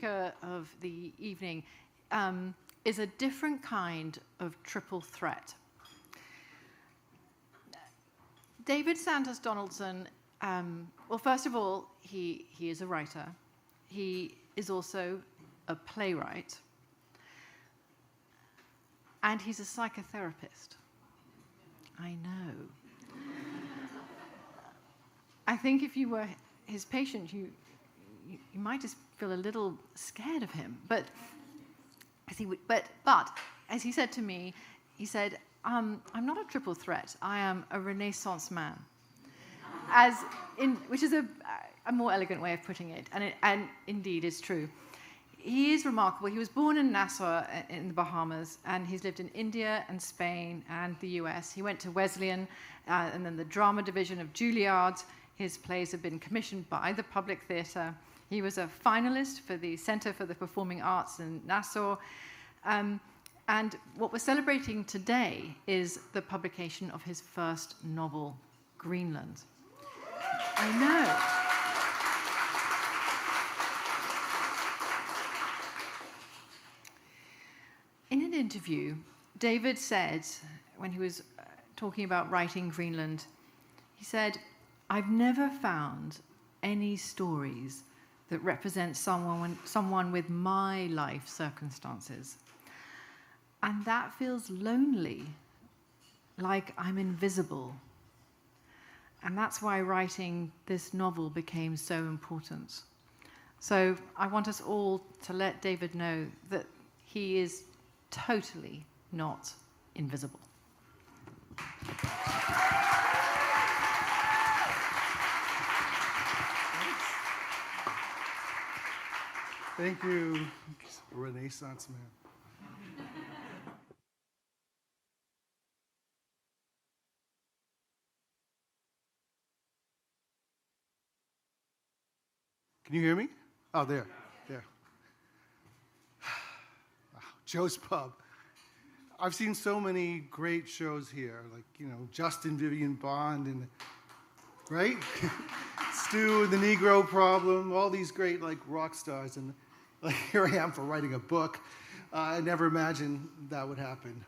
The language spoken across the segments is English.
speaker of the evening is a different kind of triple threat. David Santos Donaldson, well, first of all, he is a writer. He is also a playwright. And he's a psychotherapist. I know. I think if you were his patient, you might just feel a little scared of him. But as he said to me, he said, I'm not a triple threat. I am a Renaissance man, which is a more elegant way of putting it, and indeed is true. He is remarkable. He was born in Nassau in the Bahamas, and he's lived in India and Spain and the US. He went to Wesleyan and then the drama division of Juilliard. His plays have been commissioned by the Public Theatre. He was a finalist for the Center for the Performing Arts in Nassau. And what we're celebrating today is the publication of his first novel, Greenland. I know. In an interview, David said, when he was talking about writing Greenland, he said, "I've never found any stories that represent someone with my life circumstances. And that feels lonely, like I'm invisible. And that's why writing this novel became so important." So I want us all to let David know that he is totally not invisible. Thank you, Renaissance man. Can you hear me? Oh, there. Joe's Pub. I've seen so many great shows here, like, Justin Vivian Bond and, right? Stu and the Negro Problem, all these great, rock stars. And, here I am for writing a book. I never imagined that would happen.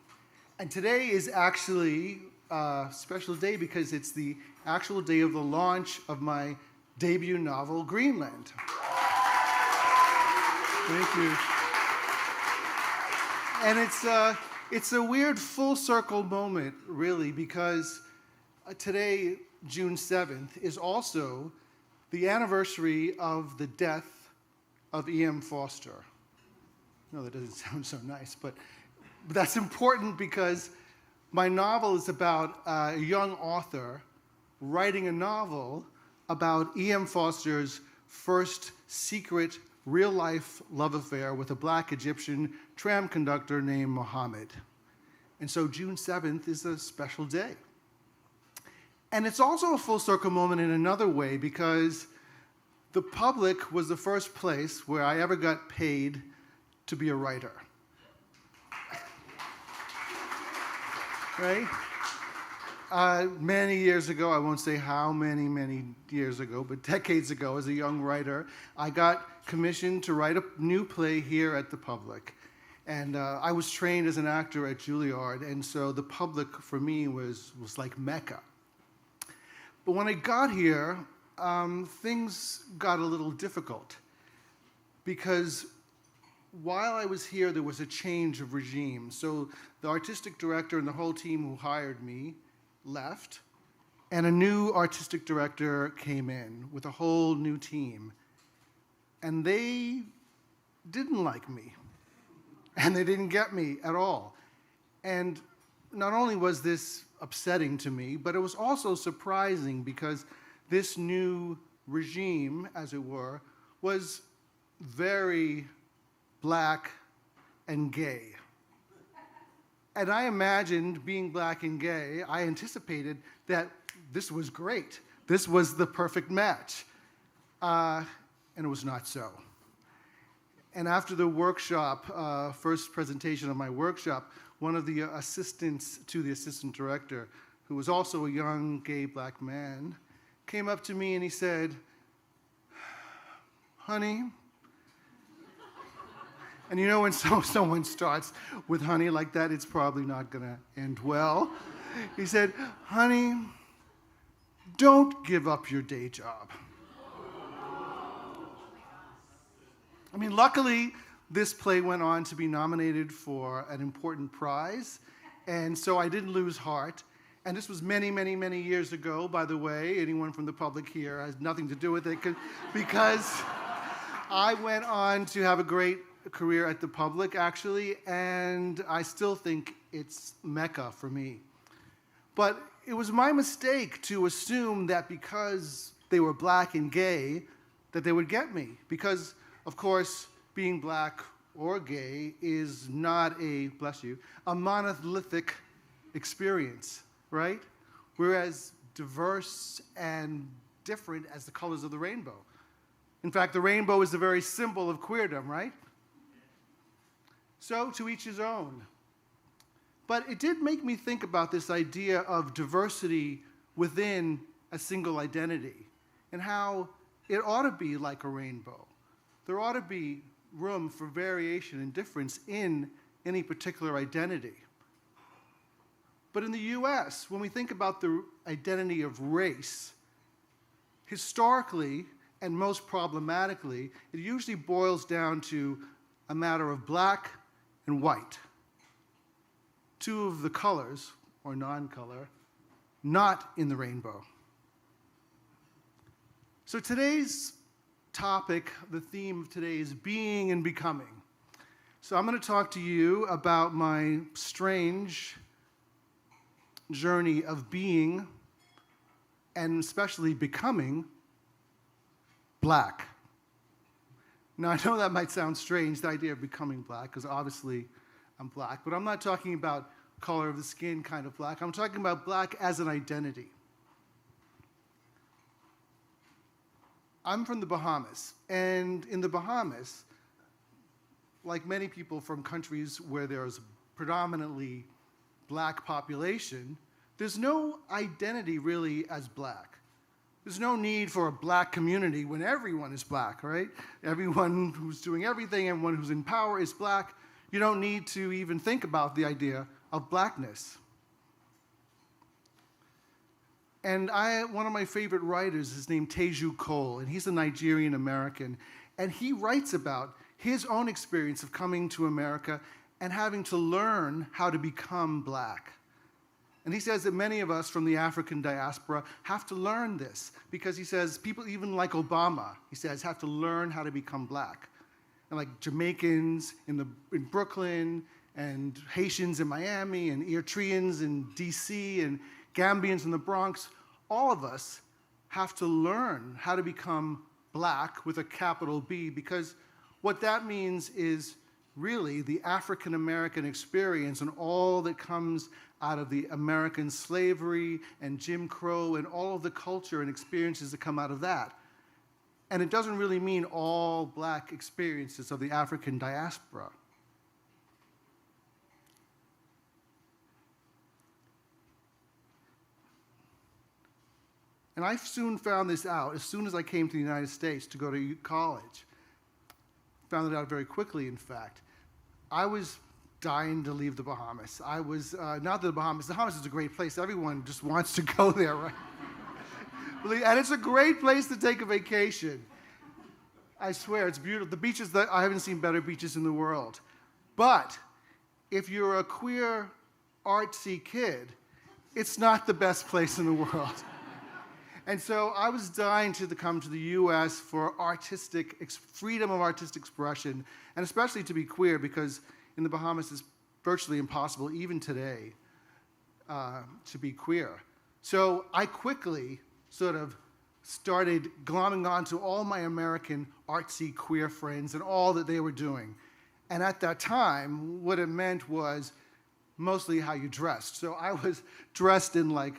And today is actually a special day because it's the actual day of the launch of my debut novel, Greenland. Thank you. And it's a weird full circle moment, really, because today, June 7th, is also the anniversary of the death of E.M. Foster. No, that doesn't sound so nice, but that's important because my novel is about a young author writing a novel about E.M. Foster's first secret real-life love affair with a black Egyptian tram conductor named Mohammed. And so June 7th is a special day. And it's also a full circle moment in another way because the public was the first place where I ever got paid to be a writer. Right? Many years ago, I won't say how many years ago, but decades ago, as a young writer, I got commissioned to write a new play here at the Public. And I was trained as an actor at Juilliard, and so the Public for me was like Mecca. But when I got here, things got a little difficult because while I was here, there was a change of regime. So the artistic director and the whole team who hired me left, and a new artistic director came in with a whole new team. And they didn't like me, and they didn't get me at all. And not only was this upsetting to me, but it was also surprising because this new regime, as it were, was very black and gay. And I imagined being black and gay, I anticipated that this was great. This was the perfect match. And it was not so. And after the workshop, first presentation of my workshop, one of the assistants to the assistant director, who was also a young gay black man, came up to me and he said, "Honey, And you know when someone starts with honey like that, it's probably not going to end well. He said, honey, don't give up your day job. I mean, luckily, this play went on to be nominated for an important prize, and so I didn't lose heart. And this was many, many, many years ago, by the way. Anyone from the public here has nothing to do with it, because I went on to have a great career at the public, actually, and I still think it's Mecca for me. But it was my mistake to assume that because they were black and gay, that they would get me. Because, of course, being black or gay is not a, bless you, a monolithic experience, right? We're as diverse and different as the colors of the rainbow. In fact, the rainbow is the very symbol of queerdom, right? So, to each his own. But it did make me think about this idea of diversity within a single identity and how it ought to be like a rainbow. There ought to be room for variation and difference in any particular identity. But in the US, when we think about the identity of race, historically and most problematically, it usually boils down to a matter of black and white. Two of the colors, or non-color, not in the rainbow. So today's topic, the theme of today is being and becoming. So I'm going to talk to you about my strange journey of being and especially becoming black. Now, I know that might sound strange, the idea of becoming black, because obviously I'm black, but I'm not talking about color of the skin kind of black. I'm talking about black as an identity. I'm from the Bahamas, and in the Bahamas, like many people from countries where there's predominantly black population, there's no identity really as black. There's no need for a black community when everyone is black, right? Everyone who's doing everything, everyone who's in power is black. You don't need to even think about the idea of blackness. And one of my favorite writers is named Teju Cole, and he's a Nigerian American. And he writes about his own experience of coming to America and having to learn how to become black. And he says that many of us from the African diaspora have to learn this, because he says people even like Obama, he says, have to learn how to become black. And like Jamaicans in Brooklyn, and Haitians in Miami, and Eritreans in DC, and Gambians in the Bronx, all of us have to learn how to become black with a capital B, because what that means is really the African American experience and all that comes out of the American slavery and Jim Crow and all of the culture and experiences that come out of that. And it doesn't really mean all black experiences of the African diaspora. And I soon found this out as soon as I came to the United States to go to college. Found it out very quickly, in fact. I was dying to leave the Bahamas. I was, not the Bahamas is a great place. Everyone just wants to go there, right? And it's a great place to take a vacation. I swear, it's beautiful. The beaches, I haven't seen better beaches in the world. But if you're a queer, artsy kid, it's not the best place in the world. And so I was dying to come to the U.S. for freedom of artistic expression, and especially to be queer, because in the Bahamas it's virtually impossible, even today, to be queer. So I quickly sort of started glomming onto all my American artsy queer friends and all that they were doing. And at that time, what it meant was mostly how you dressed. So I was dressed in like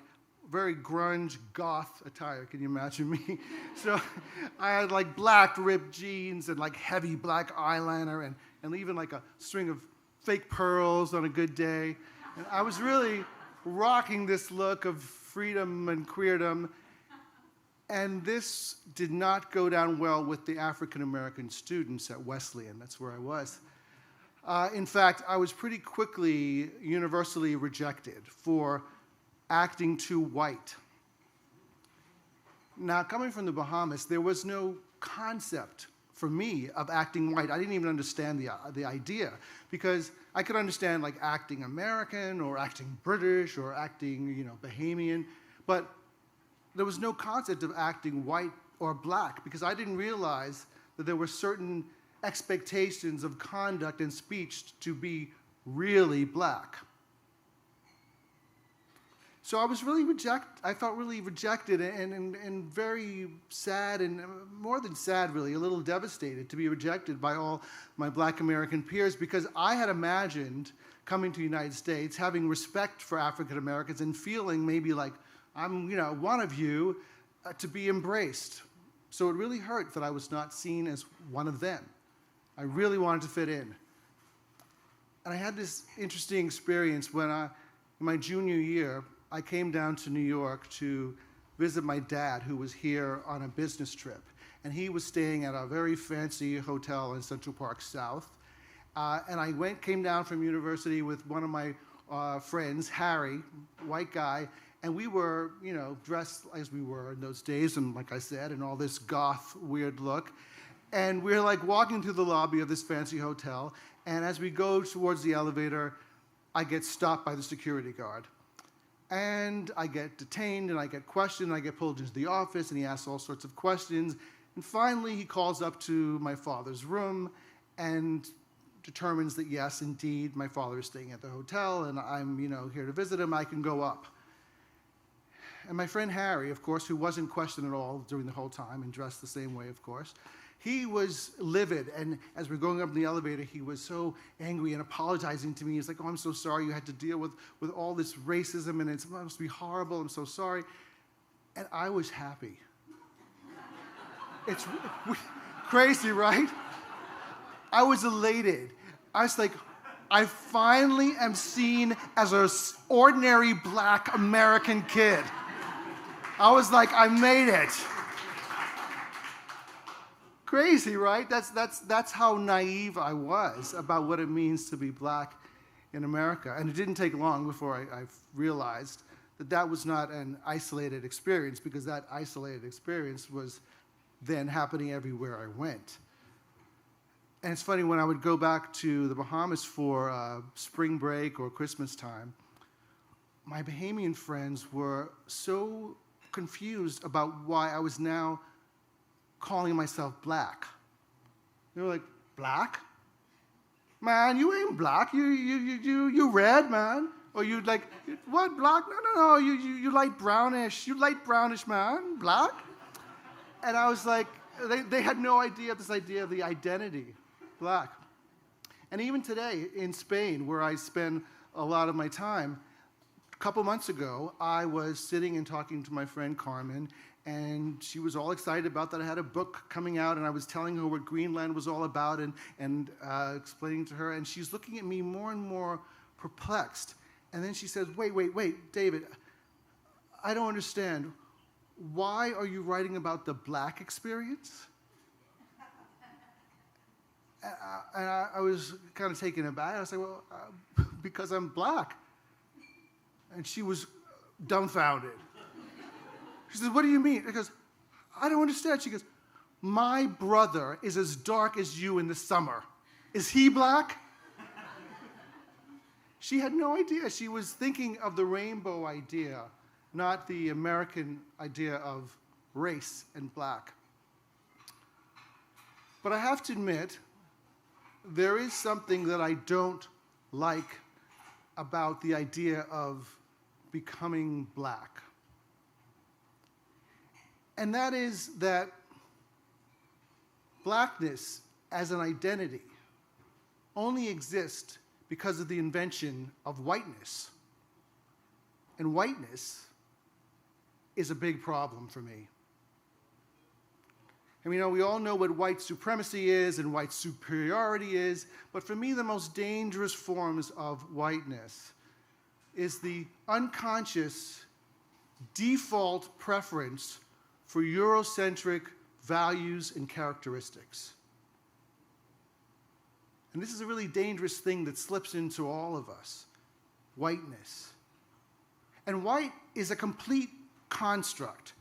very grunge, goth attire. Can you imagine me? So I had like black ripped jeans and like heavy black eyeliner and even like a string of fake pearls on a good day. And I was really rocking this look of freedom and queerdom. And this did not go down well with the African American students at Wesleyan. That's where I was. In fact, I was pretty quickly universally rejected for acting too white. Now, coming from the Bahamas, there was no concept for me of acting white. I didn't even understand the idea, because I could understand like acting American or acting British or acting, Bahamian, but there was no concept of acting white or black, because I didn't realize that there were certain expectations of conduct and speech to be really black. So I was really I felt really rejected and very sad, and more than sad really, a little devastated to be rejected by all my black American peers, because I had imagined coming to the United States, having respect for African Americans and feeling maybe like I'm, one of you, to be embraced. So it really hurt that I was not seen as one of them. I really wanted to fit in. And I had this interesting experience when in my junior year, I came down to New York to visit my dad, who was here on a business trip. And he was staying at a very fancy hotel in Central Park South. And I came down from university with one of my friends, Harry, white guy, and we were, dressed as we were in those days, and like I said, in all this goth, weird look. And we're like walking through the lobby of this fancy hotel, and as we go towards the elevator, I get stopped by the security guard. And I get detained, and I get questioned, and I get pulled into the office, and he asks all sorts of questions. And finally, he calls up to my father's room and determines that, yes, indeed, my father is staying at the hotel, and I'm, here to visit him. I can go up. And my friend Harry, of course, who wasn't questioned at all during the whole time and dressed the same way, of course, he was livid, and as we're going up in the elevator, he was so angry and apologizing to me. He's like, "Oh, I'm so sorry you had to deal with all this racism, and it must be horrible. I'm so sorry." And I was happy. It's crazy, right? I was elated. I was like, I finally am seen as an ordinary black American kid. I was like, I made it. Crazy, right? That's how naive I was about what it means to be black in America. And it didn't take long before I realized that was not an isolated experience, because that isolated experience was then happening everywhere I went. And it's funny, when I would go back to the Bahamas for spring break or Christmas time, my Bahamian friends were so confused about why I was now calling myself black. They were like, "Black? Man, you ain't black. You red, man. Or you like, what, black? No, you light brownish. You light brownish, man. Black?" And I was like, they had no idea this idea of the identity, black. And even today in Spain, where I spend a lot of my time, a couple months ago, I was sitting and talking to my friend Carmen, and she was all excited about that I had a book coming out, and I was telling her what Greenland was all about and explaining to her, and she's looking at me more and more perplexed. And then she says, wait, David, I don't understand. Why are you writing about the black experience? And I was kind of taken aback. I was like, well, because I'm black. And she was dumbfounded. She says, "What do you mean?" I goes, "I don't understand." She goes, "My brother is as dark as you in the summer. Is he black?" She had no idea. She was thinking of the rainbow idea, not the American idea of race and black. But I have to admit, there is something that I don't like about the idea of becoming black. And that is that blackness as an identity only exists because of the invention of whiteness. And whiteness is a big problem for me. And we all know what white supremacy is and white superiority is, but for me, the most dangerous forms of whiteness is the unconscious default preference for Eurocentric values and characteristics. And this is a really dangerous thing that slips into all of us, whiteness. And white is a complete construct.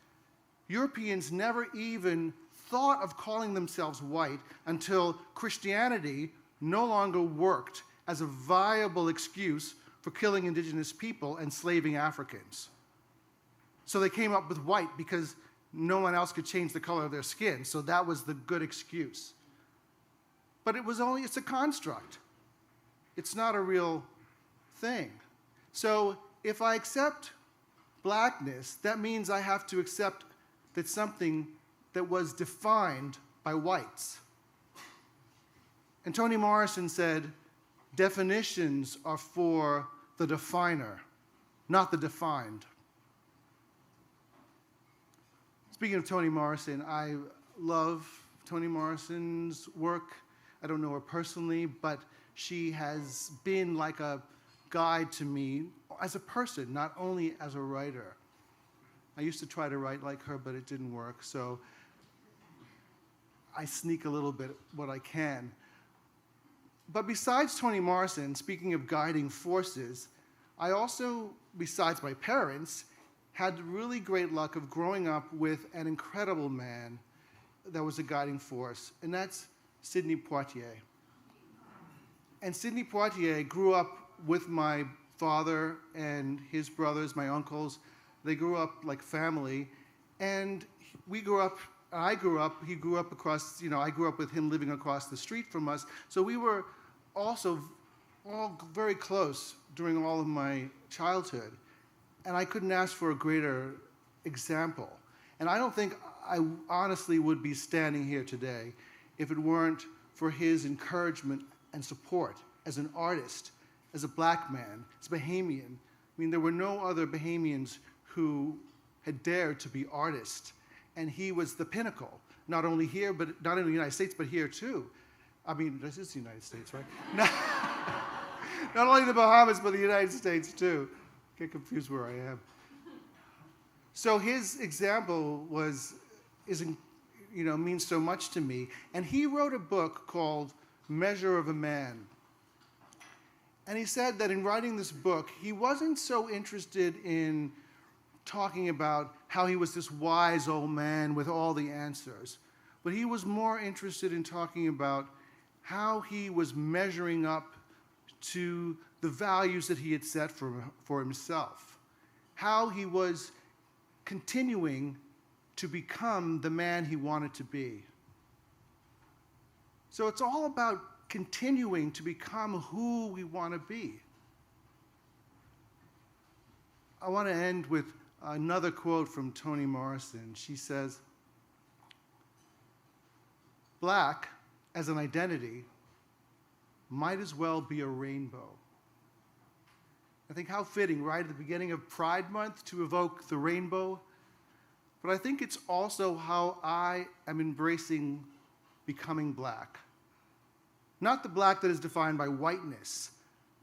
Europeans never even thought of calling themselves white until Christianity no longer worked as a viable excuse for killing indigenous people and slaving Africans. So they came up with white because no one else could change the color of their skin, so that was the good excuse. But it's a construct. It's not a real thing. So if I accept blackness, that means I have to accept that something that was defined by whites. And Toni Morrison said, definitions are for the definer, not the defined. Speaking of Toni Morrison, I love Toni Morrison's work. I don't know her personally, but she has been like a guide to me as a person, not only as a writer. I used to try to write like her, but it didn't work, so I sneak a little bit what I can. But besides Toni Morrison, speaking of guiding forces, I also, besides my parents, had really great luck of growing up with an incredible man that was a guiding force, and that's Sidney Poitier. And Sidney Poitier grew up with my father and his brothers, my uncles. They grew up like family, and he grew up across, I grew up with him living across the street from us, so we were also all very close during all of my childhood, and I couldn't ask for a greater example. And I don't think I honestly would be standing here today if it weren't for his encouragement and support as an artist, as a black man, as a Bahamian. I mean, there were no other Bahamians who had dared to be artists, and he was the pinnacle, not only here, but not in the United States, but here too. I mean, this is the United States, right? Not only the Bahamas, but the United States too. Get confused where I am. So his example means so much to me. And he wrote a book called Measure of a Man. And he said that in writing this book, he wasn't so interested in talking about how he was this wise old man with all the answers, but he was more interested in talking about how he was measuring up to the values that he had set for himself, how he was continuing to become the man he wanted to be. So it's all about continuing to become who we want to be. I want to end with another quote from Toni Morrison. She says, "Black as an identity might as well be a rainbow." I think how fitting, right at the beginning of Pride Month to evoke the rainbow. But I think it's also how I am embracing becoming black. Not the black that is defined by whiteness,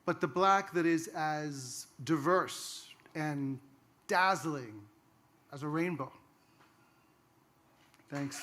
but the black that is as diverse and dazzling as a rainbow. Thanks.